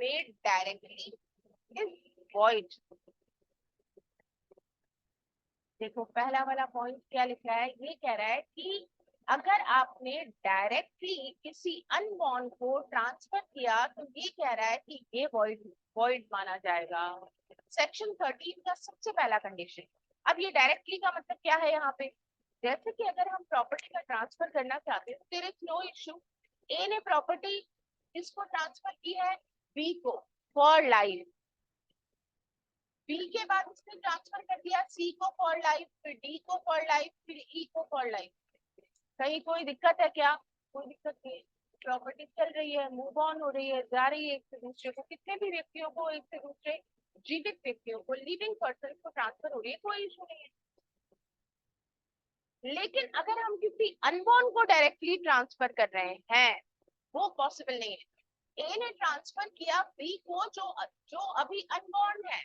Made directly is void. देखो पहला वाला पॉइंट क्या लिख रहा है, ये कह रहा है कि अगर आपने डायरेक्टली किसी अनबॉर्न को ट्रांसफर किया तो ये कह रहा है कि ये वॉइड वॉइड माना जाएगा। सेक्शन 13 का सबसे पहला कंडीशन। अब ये डायरेक्टली का मतलब क्या है यहाँ पे, जैसे कि अगर हम प्रॉपर्टी का ट्रांसफर करना चाहते हैं तो देयर इज नो इश्यू। ए ने प्रॉपर्टी किसको ट्रांसफर की है, बी को, फॉर लाइफ। बी के बाद उसने ट्रांसफर कर दिया सी को फॉर लाइफ, फिर डी को फॉर लाइफ, फिर ई को फॉर लाइफ। कहीं कोई दिक्कत है क्या, कोई दिक्कत नहीं। प्रॉपर्टी चल रही है, मूव ऑन हो रही है, जा रही है एक से दूसरे को, कितने भी व्यक्तियों को, एक से दूसरे जीवित व्यक्तियों को, लिविंग पर्सन को ट्रांसफर हो रही है, कोई इशू नहीं है। लेकिन अगर हम किसी अनबॉर्न को डायरेक्टली ट्रांसफर कर रहे हैं, वो पॉसिबल नहीं है। ए ने ट्रांसफर किया बी को, जो अभी अनबॉर्न है,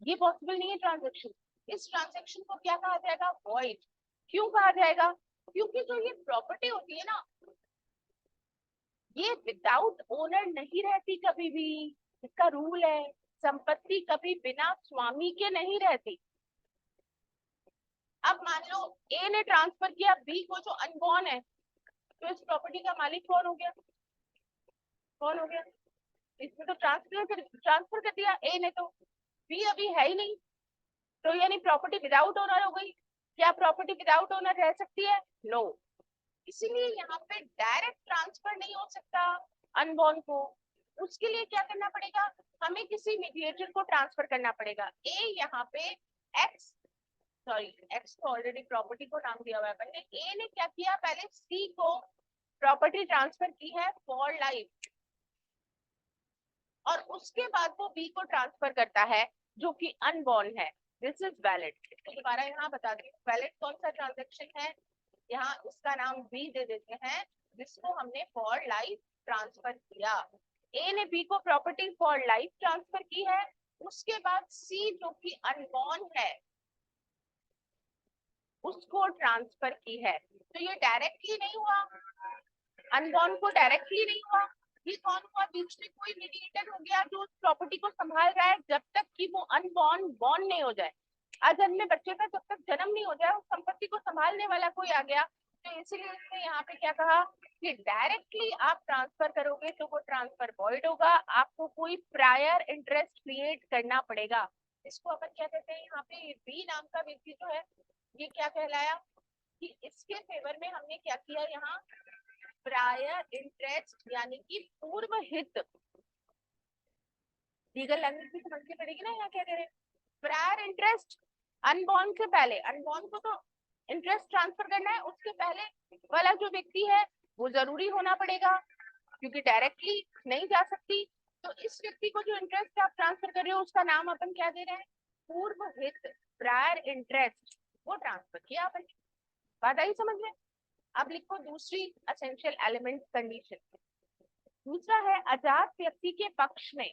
ये पॉसिबल नहीं है ट्रांजेक्शन। इस ट्रांजेक्शन को क्या कहा जाएगा, वॉइड। क्यों कहा जाएगा, क्योंकि जो ये प्रॉपर्टी होती है ना, ये विदाउट ओनर नहीं रहती कभी भी। इसका रूल है, संपत्ति कभी बिना स्वामी के नहीं रहती। अब मान लो ए ने ट्रांसफर किया बी को जो अनबॉर्न है, तो इस प्रॉपर्टी का मालिक कौन हो गया, कौन हो गया, इसमें तो ट्रांसफर कर दिया ए ने, तो बी अभी है ही नहीं, तो यानी प्रॉपर्टी विदाउट ओनर हो गई। क्या प्रॉपर्टी विदाउट ओनर रह सकती है, नो। इसीलिए यहाँ पे डायरेक्ट ट्रांसफर नहीं हो सकता अनबॉर्न को। उसके लिए क्या करना पड़ेगा, हमें किसी मीडिएटर को ट्रांसफर करना पड़ेगा। ए यहाँ पे एक्स, सॉरी एक्स को ऑलरेडी प्रॉपर्टी को नाम दिया हुआ है मैंने। ए ने क्या किया, पहले सी को प्रॉपर्टी ट्रांसफर की है फॉर लाइफ, और उसके बाद वो बी को ट्रांसफर करता है जो कि अनबॉर्न है। This is valid. तो दोबारा यहाँ बता दें, वैलिड कौन सा ट्रांजेक्शन है, यहाँ इसका नाम बी दे देते हैं, जिसको हमने फॉर लाइफ ट्रांसफर किया। ए ने बी को प्रॉपर्टी फॉर लाइफ ट्रांसफर की है, उसके बाद सी जो कि अनबॉर्न है उसको ट्रांसफर की है। तो ये डायरेक्टली नहीं हुआ, अनबॉर्न को डायरेक्टली नहीं हुआ। ये कौन हुआ, बीच में कोई मीडिएटर हो गया जो उस प्रॉपर्टी को संभाल रहा है जब तक कि वो अनबॉर्न बॉर्न नहीं हो जाए। अजन्मे बच्चे का जब तक जन्म नहीं हो जाए उस संपत्ति को संभालने वाला कोई आ गया। तो इसीलिए इसने यहाँ पे क्या कहा कि डायरेक्टली आप ट्रांसफर करोगे तो वो ट्रांसफर वॉइड होगा, आपको कोई प्रायर इंटरेस्ट क्रिएट करना पड़ेगा। इसको अपन क्या कहते हैं, यहाँ पे बी नाम का व्यक्ति जो है, ये क्या कहलाया कि इसके फेवर में हमने क्या किया, यहाँ प्रायर इंटरेस्ट यानी कि पूर्व हित। लीगल लैंग्वेज भी समझनी पड़ेगी ना, यहाँ क्या कह रहे हैं, प्रायर इंटरेस्ट। अनबॉर्न से पहले, अनबॉर्न को तो इंटरेस्ट ट्रांसफर करना है, उसके पहले वाला जो व्यक्ति है वो जरूरी होना पड़ेगा, क्योंकि डायरेक्टली नहीं जा सकती। तो इस व्यक्ति को जो इंटरेस्ट आप ट्रांसफर कर रहे हो उसका नाम अपन क्या दे रहे हैं, पूर्व हित, प्रायर इंटरेस्ट, वो ट्रांसफर किया अपन। बात आई समझ में। अब लिखो दूसरी एसेंशियल एलिमेंट कंडीशन। दूसरा है अजात व्यक्ति के पक्ष में,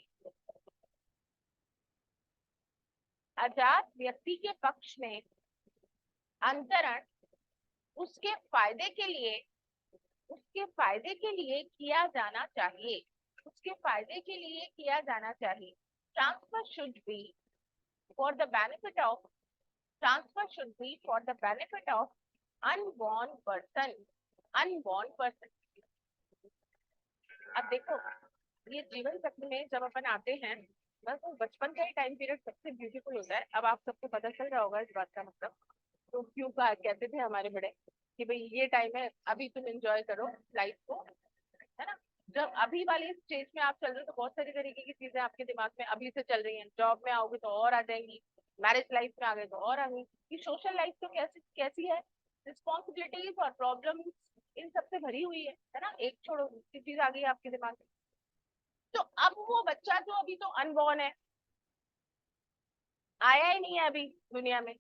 अजात व्यक्ति के पक्ष में अंतरण उसके फायदे के लिए, उसके फायदे के लिए किया जाना चाहिए, उसके फायदे के लिए किया जाना चाहिए। Transfer should be for the benefit of, transfer should be for the benefit of unborn person, unborn person. अब देखो ये जीवन चक्र में जब अपन आते हैं, बस वो बचपन का ही टाइम पीरियड सबसे ब्यूटीफुल होता है। अब आप सबको पता चल रहा होगा इस बात का मतलब, तो क्यों कहा कहते थे हमारे बड़े कि भाई ये टाइम है, अभी तुम एंजॉय करो लाइफ को, है ना। जब अभी वाले स्टेज में आप चल रहे हो तो बहुत सारी तरीके की चीजें आपके दिमाग में अभी से चल रही हैं, जॉब में आओगे तो और आ जाएंगी, मैरिज लाइफ में आ गए तो और आ गई, कि सोशल लाइफ तो कैसी कैसी है, रिस्पॉन्सिबिलिटीज और प्रॉब्लम इन सबसे भरी हुई है ना। एक छोड़ो दूसरी चीज आ गई आपके दिमाग में। तो अब वो बच्चा जो अभी तो अनबॉर्न है, आया ही नहीं है अभी दुनिया में,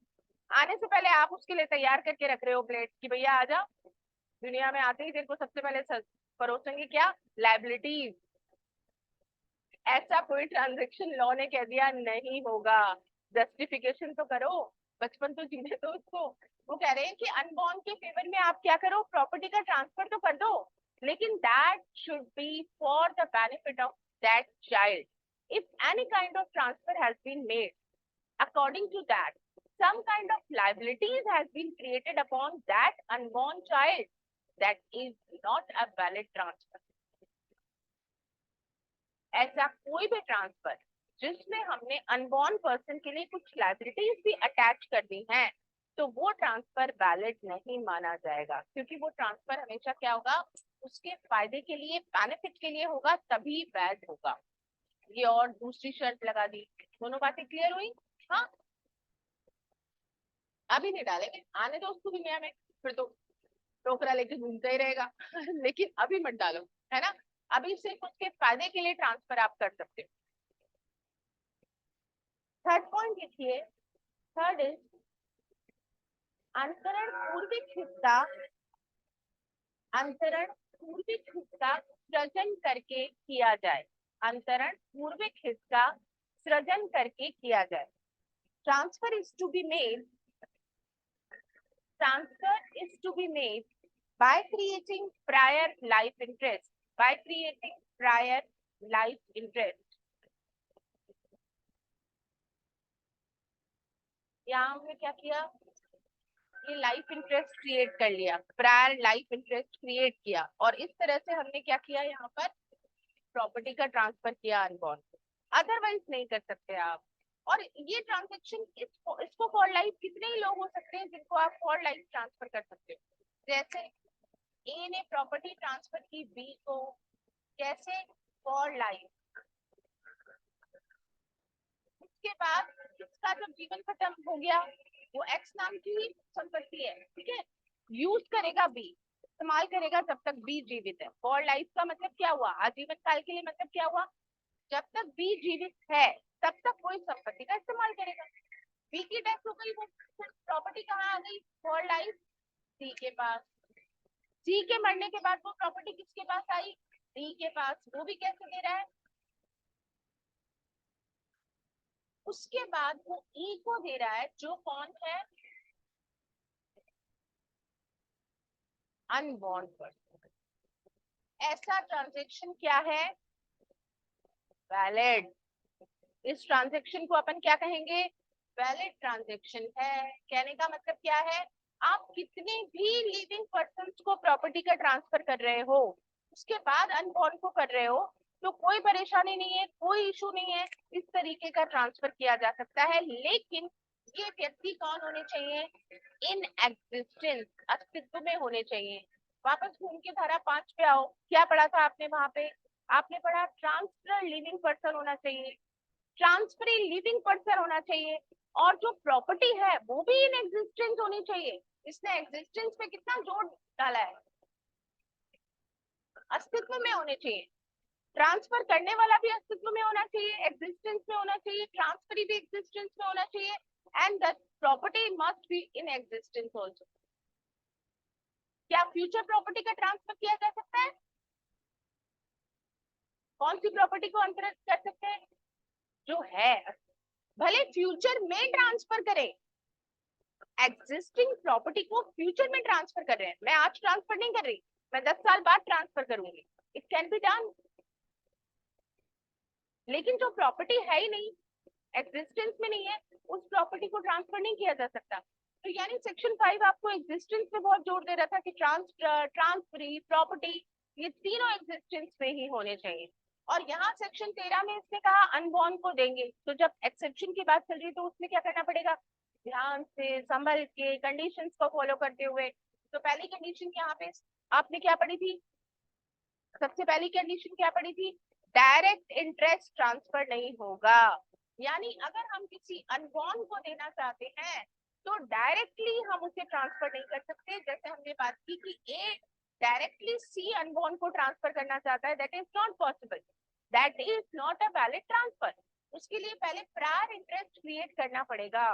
आने से पहले आप उसके लिए तैयार करके रख रहे हो प्लेट कि भैया आ जा, दुनिया में आते ही तेरे को सबसे पहले परोसेंगे क्या, लाइबिलिटीज। ऐसा कोई ट्रांजेक्शन लॉ ने कह दिया नहीं होगा, जस्टिफिकेशन तो करो, बचपन तो जीने दो उसको। वो कह रहे हैं कि अनबॉर्न के फेवर में आप क्या करो, प्रॉपर्टी का ट्रांसफर तो कर दो, लेकिन that should be for the benefit of that child. If any kind of transfer has been made, according to that, some kind of liabilities has been created upon that unborn child, that is not a valid transfer. ऐसा कोई भी transfer जिसमें हमने unborn person के लिए कुछ liabilities भी attach कर दी हैं, तो वो ट्रांसफर वैलिड नहीं माना जाएगा, क्योंकि वो ट्रांसफर हमेशा क्या होगा, उसके फायदे के लिए, बेनिफिट के लिए होगा, तभी वैध होगा। ये और दूसरी शर्त लगा दी। दोनों बातें क्लियर हुई? हाँ, अभी नहीं डालेंगे, आने दो उसको भी नया में, फिर तो टोकरा लेके घूमता ही रहेगा लेकिन अभी मत डालो, है ना। अभी सिर्फ उसके फायदे के लिए ट्रांसफर आप कर सकते हो। थर्ड पॉइंट लिखिए। थर्ड इज अंतरण पूर्विक हिस्सा, अंतरण पूर्विक हिस्सा सृजन करके किया जाए। अंतरण पूर्विक हिस्सा सृजन करके किया जाए। Transfer is to be made, transfer is to be made by creating prior life interest, by creating prior life interest। यहाँ हमने क्या किया, ये लाइफ इंटरेस्ट क्रिएट कर लिया, प्रायर लाइफ इंटरेस्ट क्रिएट किया, और इस तरह से हमने क्या किया, यहाँ पर प्रॉपर्टी का ट्रांसफर किया अनबॉर्न को। अदरवाइज नहीं कर सकते आप। और ये ट्रांजेक्शन, इसको फॉर लाइफ कितने ही लोग हो सकते हैं जिनको आप फॉर लाइफ ट्रांसफर कर सकते हो। जैसे ए ने प्रॉपर्टी ट्रांसफर की बी को, कैसे, फॉर लाइफ। उसके बाद इसका जब जीवन खत्म हो गया, वो एक्स नाम की संपत्ति है, ठीक है, यूज करेगा बी, इस्तेमाल करेगा जब तक बी जीवित है। फॉर लाइफ का मतलब क्या हुआ, आजीवन काल के लिए, मतलब क्या हुआ, जब तक बी जीवित है तब तक कोई संपत्ति का इस्तेमाल करेगा। बी की डेथ हो गई, वो प्रॉपर्टी कहाँ आ गई, फॉर लाइफ सी के पास। सी के मरने के बाद वो प्रॉपर्टी किसके पास आई, डी के पास। वो भी कैसे दे रहा है, उसके बाद वो ई को दे रहा है, जो कौन है, अनबॉर्न पर्सन। ऐसा ट्रांजेक्शन क्या है, वैलिड। इस ट्रांजेक्शन को अपन क्या कहेंगे, वैलिड ट्रांजेक्शन है। कहने का मतलब क्या है, आप कितने भी लिविंग पर्सन्स को प्रॉपर्टी का ट्रांसफर कर रहे हो, उसके बाद अनबॉर्न को कर रहे हो, तो कोई परेशानी नहीं है, कोई इशू नहीं है, इस तरीके का ट्रांसफर किया जा सकता है। लेकिन ये व्यक्ति कौन होने चाहिए, इन एग्जिस्टेंस, अस्तित्व में होने चाहिए। वापस घूम के धारा 5 पे आओ, क्या पढ़ा था आपने वहां पे, आपने पढ़ा ट्रांसफर लिविंग पर्सन होना चाहिए, ट्रांसफरी लिविंग पर्सन होना चाहिए, और जो प्रॉपर्टी है वो भी इन एग्जिस्टेंस होनी चाहिए। इसने एग्जिस्टेंस पे कितना जोर डाला है, अस्तित्व में होने चाहिए। ट्रांसफर करने वाला भी अस्तित्व में होना चाहिए, एग्जिस्टेंस में होना चाहिए, ट्रांसफरी भी एग्जिस्टेंस में होना चाहिए, and the property must be in existence also. क्या फ्यूचर प्रॉपर्टी का ट्रांसफर किया जा सकता है, कौन सी प्रॉपर्टी को अंतरित कर सकते हैं, जो है, भले फ्यूचर में ट्रांसफर करें, एग्जिस्टिंग प्रॉपर्टी को फ्यूचर में ट्रांसफर कर रहे हैं। मैं आज ट्रांसफर नहीं कर रही, मैं 10 साल बाद ट्रांसफर करूंगी, इट कैन बी डन। लेकिन जो प्रॉपर्टी है ही नहीं, एग्जिस्टेंस में नहीं है, उस प्रॉपर्टी को ट्रांसफर नहीं किया जा सकता। तो यानी सेक्शन 5 आपको एग्जिस्टेंस पे बहुत जोर दे रहा था कि ट्रांसफरी प्रॉपर्टी, ये तीनों एग्जिस्टेंस में ही होने चाहिए। और यहाँ सेक्शन 13 में इसने कहा अनबॉर्न को देंगे, तो जब एक्सेप्शन की बात चल रही है तो उसमें क्या करना पड़ेगा, ध्यान से संभल के कंडीशंस को फॉलो करते हुए। तो पहली कंडीशन यहाँ पे आपने क्या पढ़ी थी, सबसे पहली कंडीशन क्या पढ़ी थी, डायरेक्ट इंटरेस्ट ट्रांसफर नहीं होगा। यानी अगर हम किसी अनबॉर्न को देना चाहते हैं तो डायरेक्टली हम उसे ट्रांसफर नहीं कर सकते। जैसे हमने बात की कि ए डायरेक्टली सी अनबॉर्न को ट्रांसफर करना चाहता है, that is not possible, that is not a valid transfer. उसके लिए पहले प्रायर इंटरेस्ट क्रिएट करना पड़ेगा,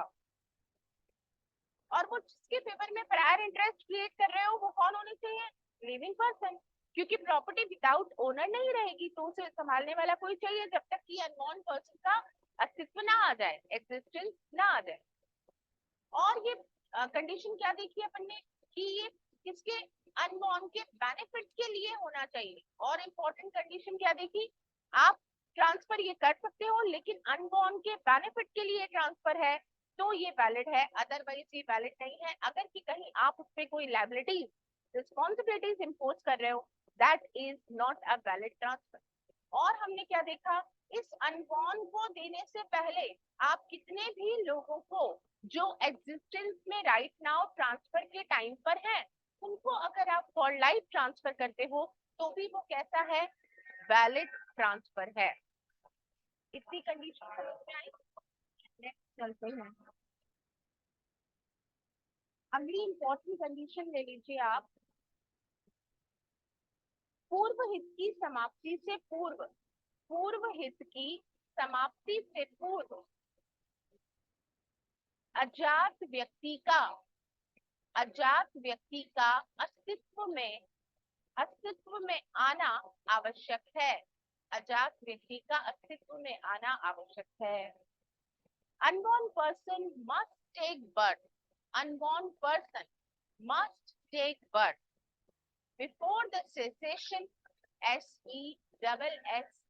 और वो जिसके फेवर में प्रायर इंटरेस्ट क्रिएट कर रहे हो वो कौन होने चाहिए, लिविंग पर्सन। क्योंकि प्रॉपर्टी विदाउट ओनर नहीं रहेगी, तो उसे संभालने वाला कोई चाहिए जब तक कि अननोन पर्सन का अस्तित्व ना आ जाए, एग्जिस्टेंस ना आ जाए। और ये कंडीशन क्या देखी अपन ने कि ये किसके अनबॉर्न के बेनिफिट के लिए होना चाहिए। और इम्पोर्टेंट कंडीशन क्या देखी, आप ट्रांसफर ये कर सकते हो लेकिन अनबॉर्न के बेनिफिट के लिए ट्रांसफर है तो ये वैलिड है, अदरवाइज ये वैलिड नहीं है। अगर कि कहीं आप उस पर कोई लायबिलिटीज रिस्पॉन्सिबिलिटीज इम्पोज कर रहे हो, that is not a valid transfer. और हमने क्या देखा, इस अनबॉर्न को देने से पहले आप कितने भी लोगों को जो एग्जिस्टेंस में राइट नाउ ट्रांसफर के टाइम पर हैं, उनको अगर आप फॉर लाइफ ट्रांसफर करते हो तो भी वो कैसा है, वैलिड ट्रांसफर है। इतनी कंडीशन समझ में आई। नेक्स्ट चलते हैं, अगली इंपॉर्टेंट कंडीशन ले लीजिए आप, पूर्व हित की समाप्ति से पूर्व, पूर्व हित की समाप्ति से पूर्व अजात व्यक्ति का, अजात व्यक्ति का अस्तित्व में आना आवश्यक है, अजात व्यक्ति का अस्तित्व में आना आवश्यक है। Unborn person must take birth, unborn person must take birth before the cessation,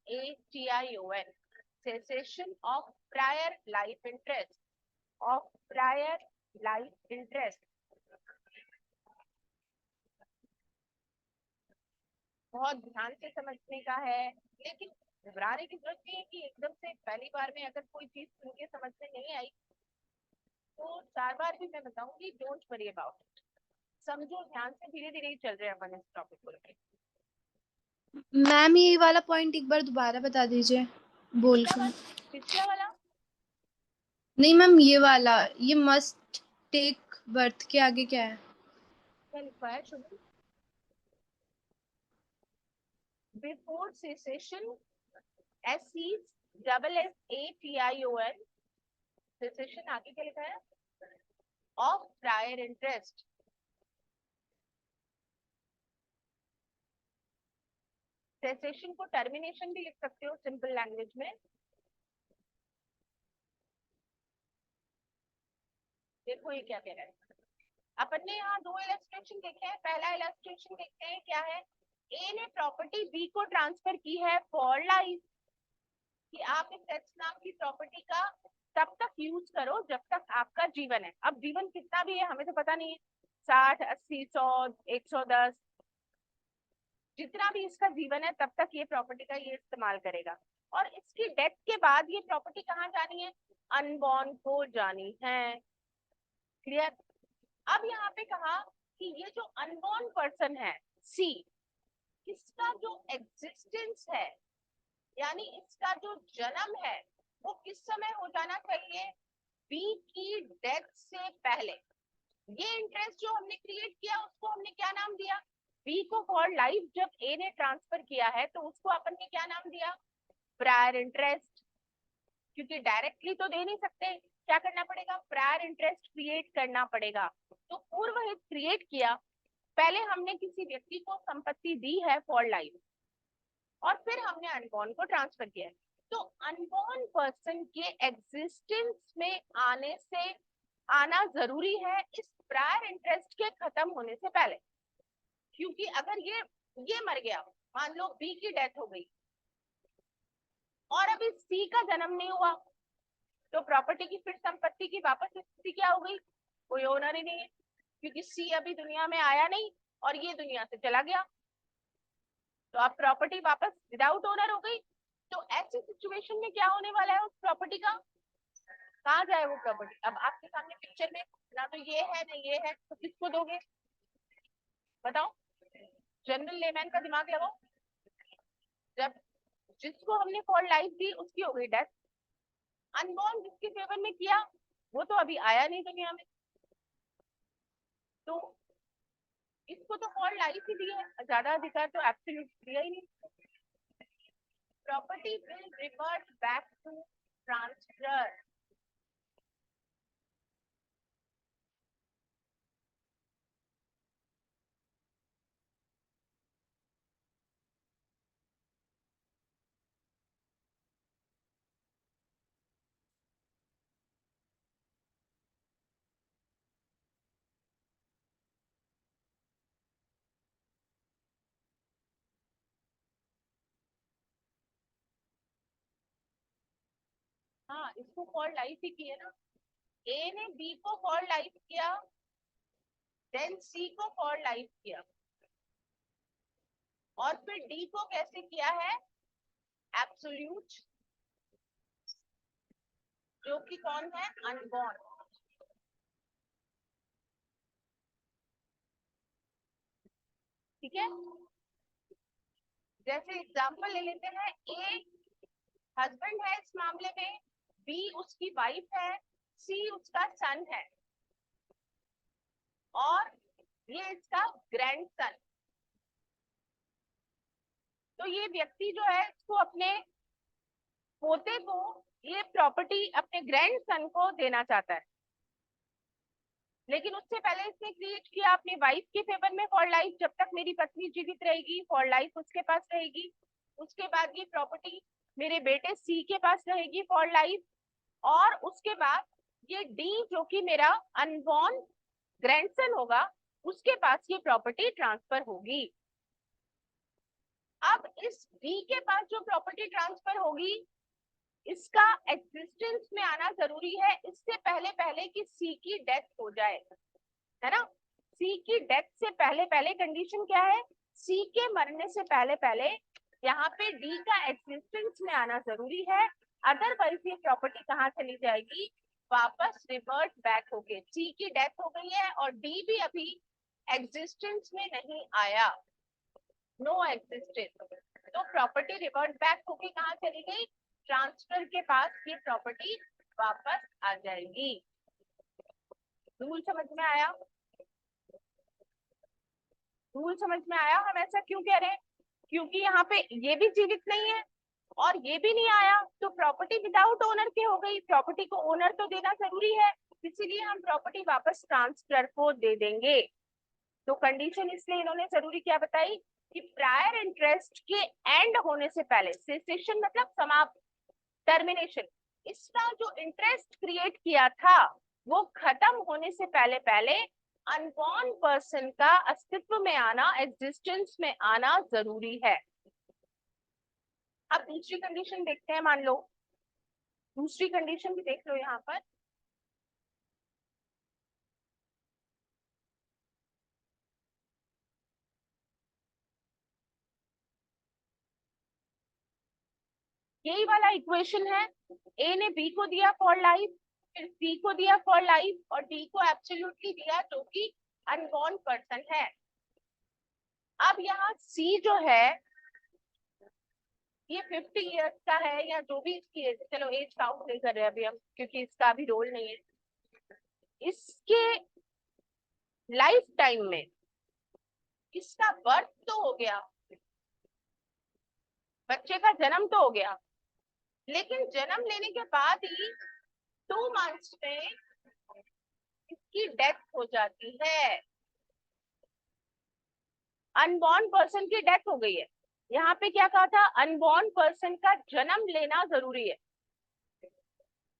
SESSATION, cessation of prior life interest, of prior life interest। बहुत ध्यान से समझने का है, लेकिन घबराने की जरूरत नहीं है कि एकदम से पहली बार में अगर कोई चीज सुन के समझ में नहीं आई तो 4 बार भी मैं बताऊंगी, डोंट वरी अबाउट इट। समझो ध्यान से, धीरे धीरे ही चल रहे हैं अपन इस टॉपिक को लेके। मैम ये वाला पॉइंट एक बार दोबारा बता दीजिए बोल के। पिछला वाला नहीं मैम ये वाला, ये मस्ट टेक बर्थ के आगे क्या है? क्या लिखा है शुभ, बिफोर सेसेशन, SESSATION, सेसेशन आगे क्या लिखा है, ऑफ प्रायर इंटरेस्ट। सेसेशन को टर्मिनेशन भी लिख सकते हो सिंपल लैंग्वेज में। देखो ये क्या कह रहा है, अपन ने यहाँ 2 इलस्ट्रेशन देखे हैं। पहला इलस्ट्रेशन देखते हैं क्या है, ए ने प्रॉपर्टी बी को ट्रांसफर की है फॉर लाइफ, कि आप इस एक्स नाम की प्रॉपर्टी का तब तक यूज करो जब तक आपका जीवन है। अब जीवन कितना भी है हमें तो पता नहीं है, 60, 80, 100, 110, जितना भी इसका जीवन है तब तक ये प्रॉपर्टी का ये इस्तेमाल करेगा। और इसकी डेथ के बाद ये प्रॉपर्टी कहाँ जानी है, अनबॉर्न को जानी है। क्लियर। अब यहाँ पे कहा कि ये जो अनबॉर्न पर्सन है सी, इसका जो एग्जिस्टेंस है यानी इसका जो जन्म है वो किस समय हो जाना चाहिए, बी की डेथ से पहले। ये इंटरेस्ट जो हमने क्रिएट किया उसको हमने क्या नाम दिया, बी को फॉर लाइफ जब ए ने ट्रांसफर किया है तो उसको अपन ने क्या नाम दिया, प्रायर इंटरेस्ट। क्योंकि डायरेक्टली तो दे नहीं सकते, क्या करना पड़ेगा, प्रायर इंटरेस्ट क्रिएट करना पड़ेगा। तो पूर्व हित क्रिएट किया, पहले हमने किसी व्यक्ति को संपत्ति दी है फॉर लाइफ और फिर हमने अनबॉर्न को ट्रांसफर किया है। तो अनबॉर्न पर्सन के एग्जिस्टेंस में आने से आना जरूरी है इस प्रायर इंटरेस्ट के खत्म होने से पहले। क्योंकि अगर ये मर गया, मान लो बी की डेथ हो गई और अभी सी का जन्म नहीं हुआ, तो प्रॉपर्टी की फिर संपत्ति की वापस स्थिति क्या हो गई, कोई ओनर ही नहीं है, क्योंकि सी अभी दुनिया में आया नहीं और ये दुनिया से चला गया। तो अब प्रॉपर्टी वापस विदाउट ओनर हो गई। तो ऐसी सिचुएशन में क्या होने वाला है उस प्रॉपर्टी का, कहाँ जाए वो प्रॉपर्टी। अब आपके सामने पिक्चर में ना तो ये है ना ये है, तो किसको दोगे बताओ, जनरल लेमैन का दिमाग लगाओ। जब जिसको हमने फॉर लाइफ दी उसकी हो गई डेथ, अनबॉर्न जिसके फेवर में किया वो तो अभी आया नहीं दुनिया में, तो इसको तो फॉर लाइफ ही दी है, ज्यादा अधिकार तो एब्सोल्यूट दिया ही नहीं। Property will revert back to transfer. हाँ, इसको फॉर लाइफ ही किया ना, ए ने बी को फॉर लाइफ किया, देन सी को फॉर लाइफ किया, और फिर डी को कैसे किया है, एब्सोल्यूट, जो कि कौन है, अनबॉर्न। ठीक है, जैसे एग्जांपल ले लेते हैं, ए हस्बैंड है इस मामले में, बी उसकी वाइफ है, सी उसका सन है, और ये इसका ग्रैंडसन। तो ये व्यक्ति जो है इसको अपने पोते को ये प्रॉपर्टी अपने ग्रैंडसन को देना चाहता है, लेकिन उससे पहले इसने क्रिएट किया अपनी वाइफ के फेवर में फॉर लाइफ, जब तक मेरी पत्नी जीवित रहेगी फॉर लाइफ उसके पास रहेगी। उसके बाद ये प्रॉपर्टी मेरे बेटे सी के पास रहेगी फॉर लाइफ, और उसके बाद ये डी जो कि मेरा अनबॉर्न ग्रैंडसन होगा, उसके पास ये प्रॉपर्टी ट्रांसफर होगी। अब इस डी के पास जो प्रॉपर्टी ट्रांसफर होगी, इसका एग्जिस्टेंस में आना जरूरी है इससे पहले पहले कि सी की डेथ हो जाए, है ना। सी की डेथ से पहले पहले कंडीशन क्या है, सी के मरने से पहले पहले यहाँ पे डी का एग्जिस्टेंस में आना जरूरी है, अदरवाइज ये प्रॉपर्टी कहाँ चली जाएगी, वापस रिवर्ट बैक होके। सी की डेथ हो गई है और डी भी अभी एग्जिस्टेंस में नहीं आया, नो एग्जिस्टेंस, तो प्रॉपर्टी रिवर्ट बैक होके कहाँ चली गई, ट्रांसफर के पास ये प्रॉपर्टी वापस आ जाएगी। रूल समझ में आया, रूल समझ में आया। हम ऐसा क्यों कह रहे हैं, क्योंकि यहाँ पे ये भी जीवित नहीं है और ये भी नहीं आया, तो प्रॉपर्टी विदाउट ओनर के हो गई, प्रॉपर्टी को ओनर तो देना जरूरी है, इसीलिए हम प्रॉपर्टी वापस ट्रांसफर को दे देंगे। तो कंडीशन इसलिए इन्होंने जरूरी क्या बताई कि प्रायर इंटरेस्ट के एंड होने से पहले, सेसेशन मतलब समाप्त, टर्मिनेशन, इसका जो इंटरेस्ट क्रिएट किया था वो खत्म होने से पहले पहले अनबॉर्न पर्सन का अस्तित्व में आना, एग्जिस्टेंस में आना जरूरी है। अब दूसरी कंडीशन देखते हैं, मान लो दूसरी कंडीशन भी देख लो यहाँ पर, यही वाला इक्वेशन है, ए ने बी को दिया फॉर लाइफ, फिर सी को दिया फॉर लाइफ और डी को एब्सोल्युटली दिया जो कि अनबॉर्न पर्सन है। अब यहाँ सी जो है ये 50 इयर्स का है या जो भी इसकी एज, चलो एज काउंट नहीं कर रहे अभी हम क्योंकि इसका अभी रोल नहीं है, इसके लाइफ टाइम में इसका बर्थ तो हो गया, बच्चे का जन्म तो हो गया, लेकिन जन्म लेने के बाद ही 2 मंथ्स में इसकी डेथ हो जाती है, अनबॉर्न पर्सन की डेथ हो गई है। यहाँ पे क्या कहा था, अनबॉर्न पर्सन का जन्म लेना जरूरी है,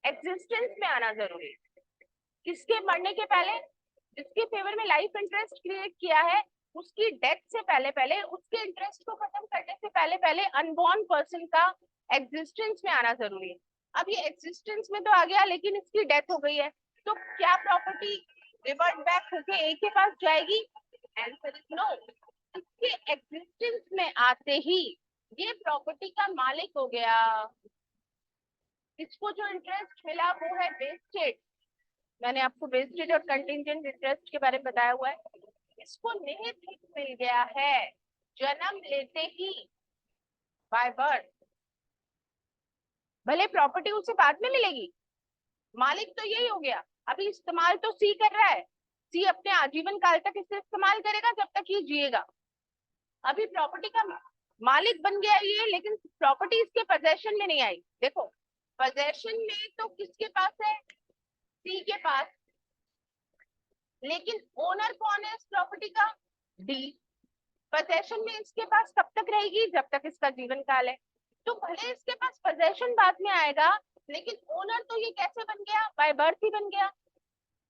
एग्जिस्टेंस में आना जरूरी है, किसके मरने के पहले, जिसके फेवर में लाइफ इंटरेस्ट क्रिएट किया है उसकी डेथ से पहले पहले, उसके इंटरेस्ट को खत्म करने से पहले पहले अनबॉर्न पर्सन का एग्जिस्टेंस में आना जरूरी है। अब ये एग्जिस्टेंस में तो आ गया लेकिन इसकी डेथ हो गई है, तो क्या प्रॉपर्टी रिवर्ट बैक होके ए के पास जाएगी, आंसर इज नो। इसके एग्जिस्टेंस में आते ही ये प्रॉपर्टी का मालिक हो गया, इसको जो इंटरेस्ट मिला वो है वेस्टेड, मैंने आपको वेस्टेज और कंटिंजेंट इंटरेस्ट के बारे में बताया हुआ है, इसको निहित हित मिल गया है जन्म लेते ही, बाय बर्थ। भले प्रॉपर्टी उसे बाद में मिलेगी, मालिक तो यही हो गया, अभी इस्तेमाल तो सी कर रहा है, सी अपने आजीवन काल तक इसे इस्तेमाल करेगा जब तक ये जिएगा, अभी प्रॉपर्टी का मालिक बन गया ये, लेकिन प्रॉपर्टी इसके पोजेशन में नहीं आई। देखो पोजेशन में तो किसके पास है, सी के पास, लेकिन ओनर कौन है इस प्रॉपर्टी का, डी। पोजेशन में इसके पास कब तक रहेगी, जब तक इसका जीवन काल है, तो भले इसके पास पोजेशन बाद में आएगा लेकिन ओनर तो ये कैसे बन गया, बाय बर्थ ही बन गया।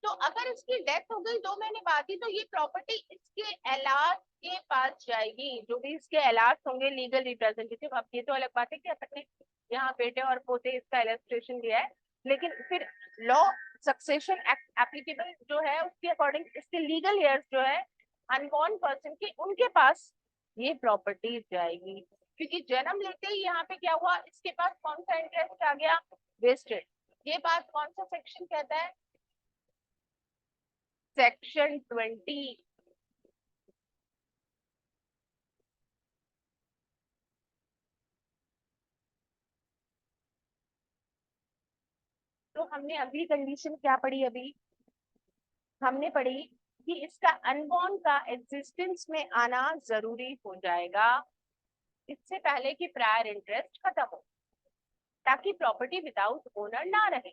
तो अगर इसकी डेथ हो गई 2 महीने बाद ही, तो ये प्रॉपर्टी इसके एलास के पास जाएगी, जो भी इसके एलास होंगे लीगल रिप्रेजेंटेटिव। अब ये तो अलग बात है कि अपने यहाँ बेटे और पोते इसका इलस्ट्रेशन दिया है, लेकिन फिर लॉ सक्सेशन एप्लीकेबल जो है उसके अकॉर्डिंग इसके लीगल हेयर्स जो है अनबॉर्न पर्सन के, उनके पास ये प्रॉपर्टीज जाएगी। क्योंकि जन्म लेते ही यहाँ पे क्या हुआ, इसके पास कौन सा इंटरेस्ट आ गया, वेस्टेड। ये बात कौन सा सेक्शन कहता है, सेक्शन 20। तो हमने अगली कंडीशन क्या पढ़ी, अभी हमने पढ़ी कि इसका अनबॉर्न का एग्जिस्टेंस में आना जरूरी हो जाएगा इससे पहले कि प्रायर इंटरेस्ट खत्म हो, ताकि प्रॉपर्टी विदाउट ओनर ना रहे।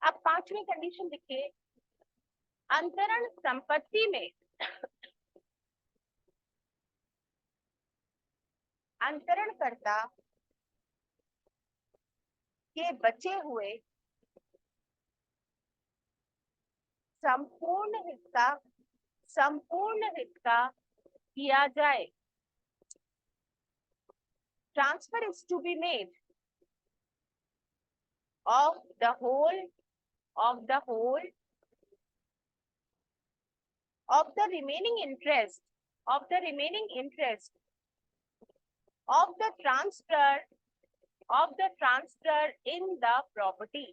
अब पांचवी कंडीशन देखिए, अंतरण संपत्ति में अंतरणकर्ता के बचे हुए संपूर्ण हिस्सा किया जाए। Transfer is to be made of the whole of the whole of the remaining interest of the remaining interest of the transfer in the property।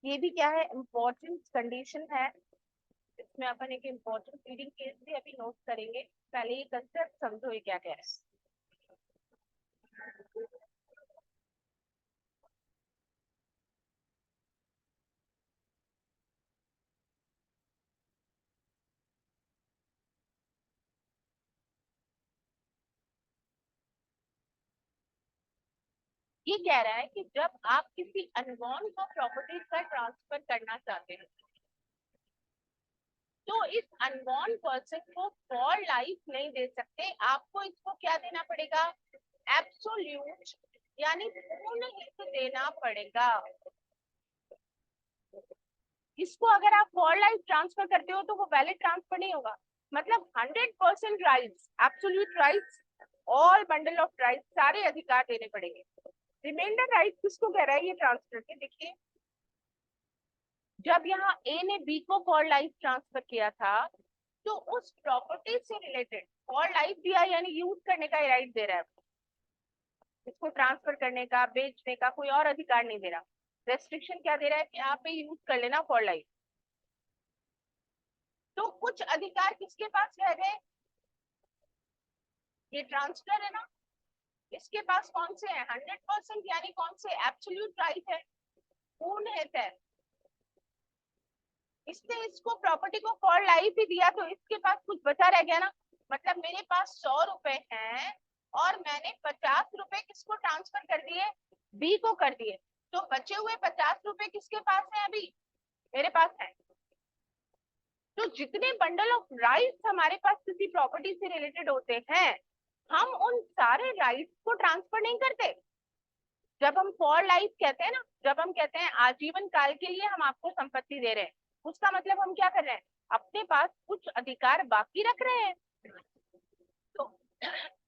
ये भी क्या है, इंपॉर्टेंट कंडीशन है। इसमें अपन एक इंपॉर्टेंट रीडिंग केस भी अभी नोट करेंगे, पहले ये कंसेप्ट समझो ये क्या कह रहा है। ये कह रहा है कि जब आप किसी अनबॉर्न को प्रॉपर्टीज का ट्रांसफर करना चाहते हैं, तो इस अनबॉर्न पर्सन को फॉर लाइफ नहीं दे सकते, आपको इसको क्या देना पड़ेगा, एब्सोल्यूट यानी पूर्ण हित देना पड़ेगा। इसको अगर आप फॉर लाइफ ट्रांसफर करते हो तो वो वैलिड ट्रांसफर नहीं होगा। मतलब 100% rights, absolute rights, all bundle of rights, सारे अधिकार देने पड़ेंगे। रिमाइंडर राइट किसको कह रहा है ये ट्रांसफर के, देखिए जब यहाँ ए ने बी को फॉर लाइफ ट्रांसफर किया था, तो उस प्रॉपर्टी से रिलेटेड फॉर लाइफ दिया यानी यूज करने का राइट दे रहा है, इसको ट्रांसफर करने का, बेचने का कोई और अधिकार नहीं दे रहा। रेस्ट्रिक्शन क्या दे रहा है कि आप यूज कर लेना फॉर लाइफ। तो कुछ अधिकार किसके पास रह गए, ये ट्रांसफर है ना, इसके पास कौन से हैं, 100% यानी कौन से, एब्सोल्यूट राइट है, पूर्ण हित है। इसने इसको प्रॉपर्टी को फॉर लाइफ ही दिया, तो इसके पास कुछ बचा रह गया ना। मतलब मेरे पास 100 रुपए हैं और मैंने 50 रुपए किसको ट्रांसफर कर दिए, बी को कर दिए, तो बचे हुए 50 रुपए किसके पास है, अभी मेरे पास है। तो जितने बंडल ऑफ राइट्स हमारे पास किसी प्रॉपर्टी से रिलेटेड होते हैं, हम उन सारे राइट्स को ट्रांसफर नहीं करते। जब हम फॉर लाइफ कहते हैं ना, जब हम कहते हैं आजीवन काल के लिए हम आपको संपत्ति दे रहे हैं, उसका मतलब हम क्या कर रहे हैं, अपने पास कुछ अधिकार बाकी रख रहे हैं। तो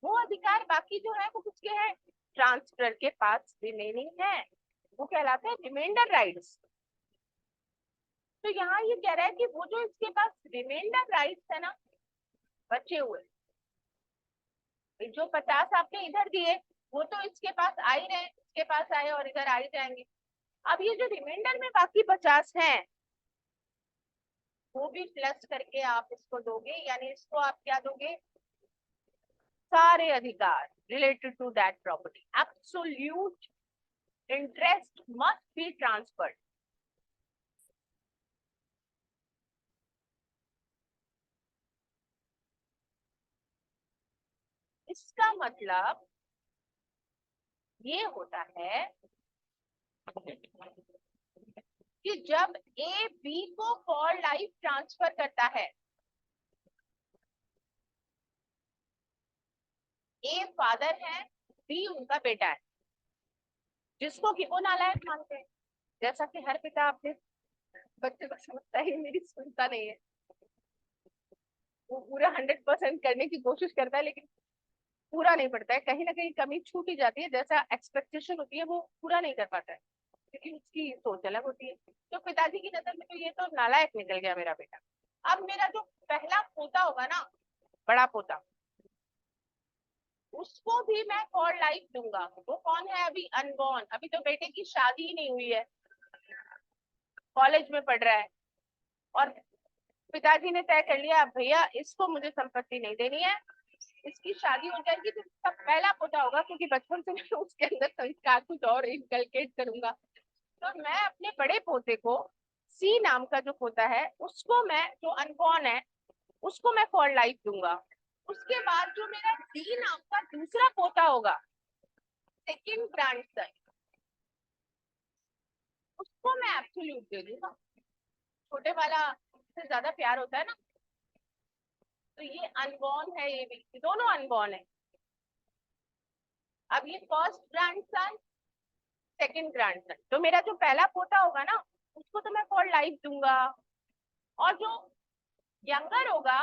वो अधिकार बाकी जो है वो किसके हैं, ट्रांसफर के पास रिमेनिंग है, वो कहलाते हैं रिमाइंडर राइट्स। तो यहाँ ये कह रहा है कि वो जो इसके पास रिमाइंडर राइट्स है ना, बचे हुए, जो 50 आपने इधर दिए वो तो इसके पास आ ही रहे, इसके पास आए और इधर आ ही जाएंगे। अब ये जो रिमाइंडर में बाकी 50 हैं, वो भी प्लस करके आप इसको दोगे, यानी इसको आप क्या दोगे, सारे अधिकार related to that property, absolute interest must be transferred. इसका मतलब ये होता है कि जब ए बी को फॉर लाइफ ट्रांसफर करता है, ए फादर है, बी उनका बेटा है, जिसको कि वो नालायक मानते हैं। जैसा कि हर पिता अपने बच्चे को समझता है, मेरी सुनता नहीं है, वो पूरा 100% करने की कोशिश करता है, लेकिन पूरा नहीं पड़ता है, कहीं ना कहीं कमी छूट ही जाती है, जैसा एक्सपेक्टेशन होती है वो पूरा नहीं कर पाता है, क्योंकि उसकी सोच अलग होती है। तो पिताजी की नजर में तो ये तो नालायक निकल गया मेरा बेटा। अब मेरा जो पहला पोता होगा ना, बड़ा पोता, उसको भी मैं फॉर लाइफ दूंगा। वो कौन है? अभी अनबॉर्न, अभी तो बेटे की शादी ही नहीं हुई है, कॉलेज में पढ़ रहा है, और पिताजी ने तय कर लिया भैया इसको मुझे संपत्ति नहीं देनी है, इसकी शादी हो जाएगी तो इसका पहला पोता होगा, क्योंकि बचपन से मैं उसके अंदर संस्कार कुछ और इनकलकेट करूंगा। तो मैं अपने बड़े पोते को, सी नाम का जो पोता है उसको मैं, जो अनबॉर्न है, उसको मैं फॉर लाइफ दूंगा। उसके बाद जो मेरा डी नाम का दूसरा पोता होगा, सेकंड ग्रैंडसन, उसको मैं एब्सोल्यूट दे दूंगा। छोटे वाला से ज्यादा प्यार होता है ना, तो ये अनबॉर्न है, ये भी दोनों अनबॉर्न है। अब ये फर्स्ट ग्रैंडसन, सेकंड ग्रैंडसन, तो मेरा जो पहला पोता होगा ना, उसको तो मैं फॉर लाइफ दूंगा, और जो यंगर होगा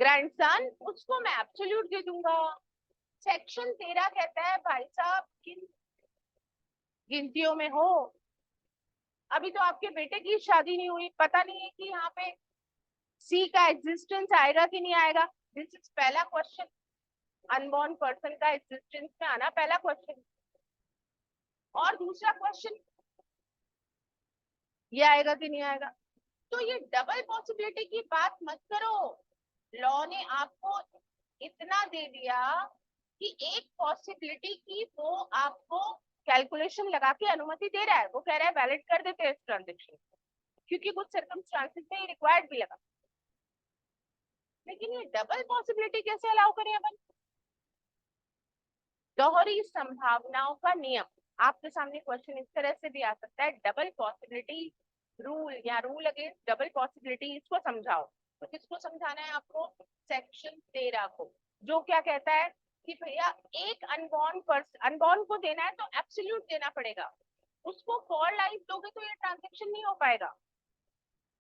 ग्रैंडसन, उसको मैं एब्सोल्यूट दे दूंगा। सेक्शन 13 कहता है भाई साहब, किन गिनतियों में हो, अभी तो आपके बेटे की शादी नहीं हुई, पता नहीं है कि यहाँ पे सी का एग्जिस्टेंस आएगा कि नहीं आएगा। दिस इज पहला क्वेश्चन, अनबॉर्न पर्सन का एग्जिस्टेंस में आना पहला क्वेश्चन। और दूसरा क्वेश्चन ये आएगा कि नहीं आएगा। तो ये डबल पॉसिबिलिटी की बात मत करो, लॉ ने आपको इतना दे दिया कि एक पॉसिबिलिटी की वो आपको कैलकुलेशन लगा के अनुमति दे रहा है, वो कह रहा है वैलिड कर देते हैं इस ट्रांजेक्शन, क्योंकि कुछ सर्कमस्टांसेस में रिक्वायर्ड भी लगा। लेकिन ये डबल पॉसिबिलिटी कैसे अलाउ करें अपन? दोहरी संभावनाओं का नियम, आपके सामने क्वेश्चन इस तरह से भी आ सकता है, डबल पॉसिबिलिटी रूल या रूल अगेंस्ट डबल पॉसिबिलिटी, इसको समझाओ। तो किसको समझाना है आपको? सेक्शन 13 को, जो क्या कहता है कि भैया एक अनबॉर्न पर्सन, अनबॉर्न को देना है तो एब्सोल्यूट देना पड़ेगा, उसको फॉर लाइफ दोगे तो ये ट्रांजेक्शन नहीं हो पाएगा।